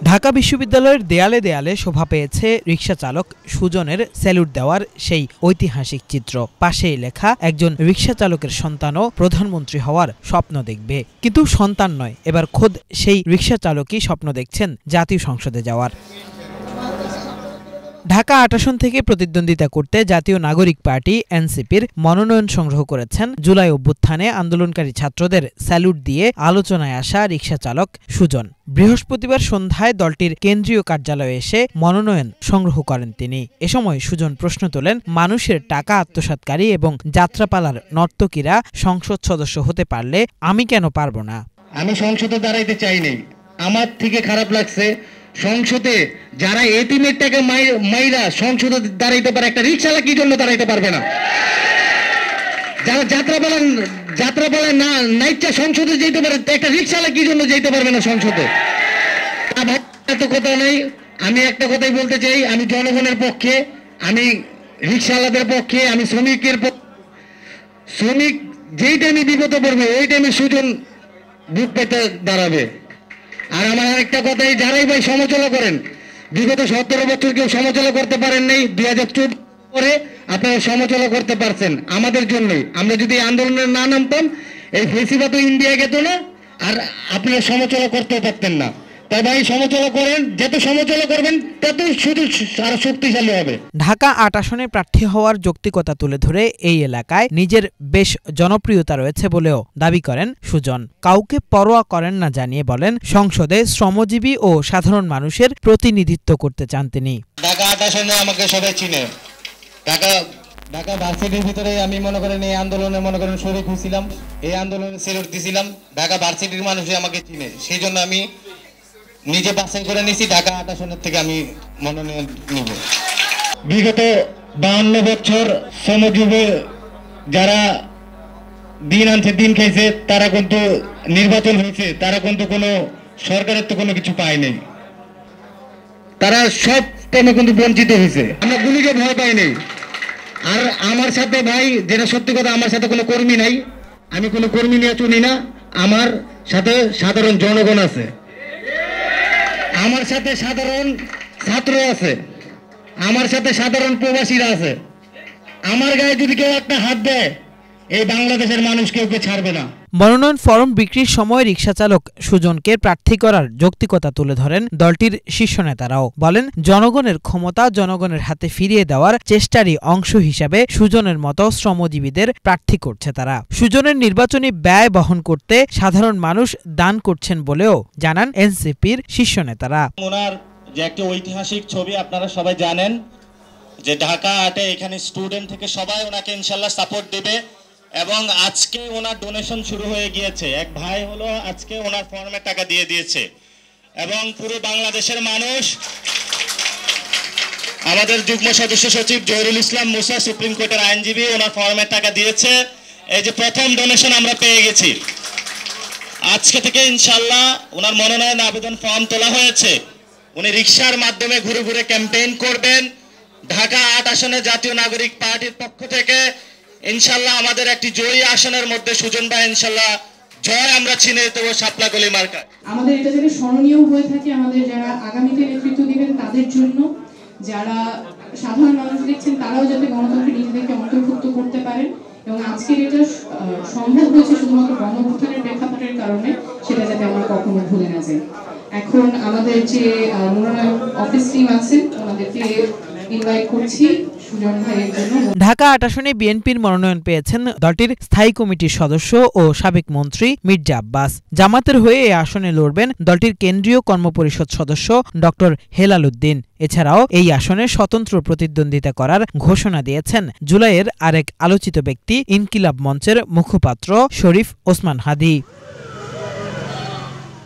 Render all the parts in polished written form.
ঢাকা বিশ্ববিদ্যালয়ের দেয়ালে দেয়ালে শোভা পেয়েছে রিকশা চালক সুজনের স্যালুট দেওয়ার সেই ঐতিহাসিক চিত্র। পাশেই লেখা, একজন রিকশা চালকের সন্তানও প্রধানমন্ত্রী হওয়ার স্বপ্ন দেখবে। কিন্তু সন্তান নয়, এবার খোদ সেই রিকশা চালকই স্বপ্ন দেখছেন জাতীয় সংসদে যাওয়ার। ঢাকা ৮ আসন থেকে প্রতিদ্বন্দ্বিতা করতে জাতীয় নাগরিক পার্টি এনসিপির মনোনয়ন সংগ্রহ করেছেন জুলাই অভ্যুত্থানে আন্দোলনকারী ছাত্রদের স্যালুট দিয়ে আলোচনায় আসা রিকশা চালক সুজন। বৃহস্পতিবার সন্ধ্যায় দলটির কেন্দ্রীয় কার্যালয়ে এসে মনোনয়ন সংগ্রহ করেন তিনি। এ সময় সুজন প্রশ্ন তোলেন, মানুষের টাকা আত্মসাৎকারী এবং যাত্রাপালার নর্তকীরা সংসদ সদস্য হতে পারলে আমি কেন পারবো না? আমি সংসদে দাঁড়াইতে চাইনি। আমার থেকে খারাপ লাগছে সংসদে যারা এতিমের টাকা মাইরা সংসদে দাঁড়াইতে পারে, একটা রিকশাওয়ালা কি জন্য দাঁড়াইতে পারবে না? যারা যাত্রাপালা না নাইচা সংসদে যেতে পারে, একটা রিকশাওয়ালা কি জন্য যেতে পারবে না সংসদে? এত কথা নাই। আমি একটা কথাই বলতে চাই, আমি জনগণের পক্ষে, আমি রিকশাওয়ালাদের পক্ষে, আমি শ্রমিকের পক্ষে। শ্রমিক যেই টাইমে বিপদে পড়বে ওই টাইমে সুজন বুক পেতে দাঁড়াবে। আর আমার আরেকটা কথাই, যারাই ভাই সমালোচনা করেন, বিগত 17 বছর কেউ সমালোচনা করতে পারেন নাই, 2014 পরে আপনারা সমালোচনা করতে পারছেন আমাদের জন্যই। আমরা যদি আন্দোলনে না নামতাম এই ফেসিবাদ ইন্ডিয়া গেত না, আর আপনারা সমালোচনা করতেও পারতেন না। তাই ভাই সমালোচনা করেন, যত সমালোচনা করবেন তত শুধু আরো শক্তিশালী হবে। ঢাকা ৮ আসনে প্রার্থী হওয়ার যৌক্তিকতা তুলে ধরে এই এলাকায় নিজের বেশ জনপ্রিয়তা রয়েছে বলেও দাবি করেন সুজন। কাউকে পরোয়া করেন না জানিয়ে বলেন, সংসদে শ্রমজীবী ও সাধারণ মানুষের প্রতিনিধিত্ব করতে চান তিনি। ঢাকা ৮ আসনে আমাকে সবাই চিনে। ঢাকা ভার্সিটির ভিতরে আমি মনে করেন এই আন্দোলনে শরীক হয়েছিলাম, এই আন্দোলনে সেলুট দিয়েছিলাম। ঢাকা ভার্সিটির মানুষই আমাকে চিনে, সেই জন্য আমি নিজে বাছাই করে নিয়েছি ঢাকা ৮ আসনের থেকে আমি মনোনয়ন নিব। বিগত 52 বছর শ্রমজীবী যারা দিন আনছে দিন খাইছে, তারা কিন্তু নির্বাচন হয়েছে, তারা কিন্তু কোনো সরকারের তো কোনো কিছু পায় নাই, তারা সব টাইমে কিন্তু বঞ্চিত হয়েছে। আমরা গুলিকে ভয় পাই নাই। আর আমার সাথে ভাই, যেটা সত্যি কথা, আমার সাথে কোনো কর্মী নাই, আমি কোনো কর্মী নিয়ে চলি না। আমার সাথে সাধারণ জনগণ আছে, আমার সাথে সাধারণ ছাত্র আছে, আমার সাথে সাধারণ প্রবাসীরা আছে। আমার গায়ে যদি কেউ একটা হাত দেয়, এই বাংলাদেশের মানুষ কেউ ছাড়বে না। মনোনয়ন ফরম বিক্রির সময় রিকশা চালক সুজনকে প্রার্থী করার যৌক্তিকতা তুলে ধরেন দলটির শীর্ষ নেতারাও। বলেন, জনগণের ক্ষমতা জনগণের হাতে ফিরিয়ে দেওয়ার চেষ্টারই অংশ হিসাবে সুজনের মতো শ্রমজীবীদের প্রার্থী করছে তারা। সুজনের নির্বাচনী ব্যয় বহন করতে সাধারণ মানুষ দান করছেন বলেও জানান এনসিপির শীর্ষ নেতারা। ওনার যে একটা ঐতিহাসিক ছবি আপনারা সবাই জানেন, যে ঢাকা ৮-এ এখানে স্টুডেন্ট থেকে সবাই ওনাকে ইনশাল্লাহ সাপোর্ট দেবে। এবং আজকে ওনার ডোনেশন শুরু হয়ে গিয়েছে। এক ভাই হলো আজকে ওনার ফর্মে টাকা দিয়ে দিয়েছে, এবং পুরো বাংলাদেশের মানুষ, আমাদের যুগ্ম সদস্য সচিব জহিরুল ইসলাম মুসা, সুপ্রিম কোর্টের আইনজীবী, ওনার ফর্মে টাকা দিয়েছে। এই যে প্রথম ডোনেশন আমরা পেয়ে গেছি। আজকে থেকে ইনশাল্লাহ ওনার মনোনয়ন আবেদন ফর্ম তোলা হয়েছে। উনি রিকশার মাধ্যমে ঘুরে ঘুরে ক্যাম্পেইন করবেন। ঢাকা ৮ আসনে জাতীয় নাগরিক পার্টির পক্ষ থেকে ইনশাল্লাহ আমাদের একটি জয়ী আসনের মধ্যে সুজন ভাই ইনশাল্লাহ জয় আমরা ছিনিয়ে দেবো শাপলাকলি মার্কা। আমাদের এটা যেন স্মরণীয় হয়ে থাকে, আমাদের যারা আগামীতে নেতৃত্ব দিবেন তাদের জন্য, যারা সাধারণ মানুষ দেখছেন তারাও যাতে গণতন্ত্রে নিজেদেরকে অন্তর্ভুক্ত করতে পারেন। এবং আজকের এটা সম্ভব হয়েছে শুধুমাত্র গণঅভ্যুত্থানের প্রেক্ষাপটের কারণে, সেটা যাতে আমরা কখনো ভুলে না যাই। এখন আমাদের যে মনোনয়ন অফিস টিম আছে ওনাদেরকে ইনভাইট করছি সুজন ভাইয়ের জন্য। ঢাকা ৮ আসনে বিএনপির মনোনয়ন পেয়েছেন দলটির স্থায়ী কমিটির সদস্য ও সাবেক মন্ত্রী মির্জা আব্বাস। জামাতের হয়ে এই আসনে লড়বেন দলটির কেন্দ্রীয় কর্মপরিষদ সদস্য ডক্টর হেলাল উদ্দিন। এছাড়াও এই আসনে স্বতন্ত্র প্রতিদ্বন্দ্বিতা করার ঘোষণা দিয়েছেন জুলাইয়ের আরেক আলোচিত ব্যক্তি, ইনকিলাব মঞ্চের মুখপাত্র শরীফ ওসমান হাদি।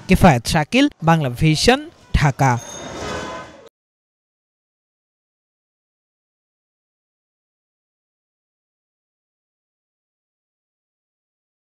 কিফায়েত শাকিল, বাংলা ভিশন, ঢাকা।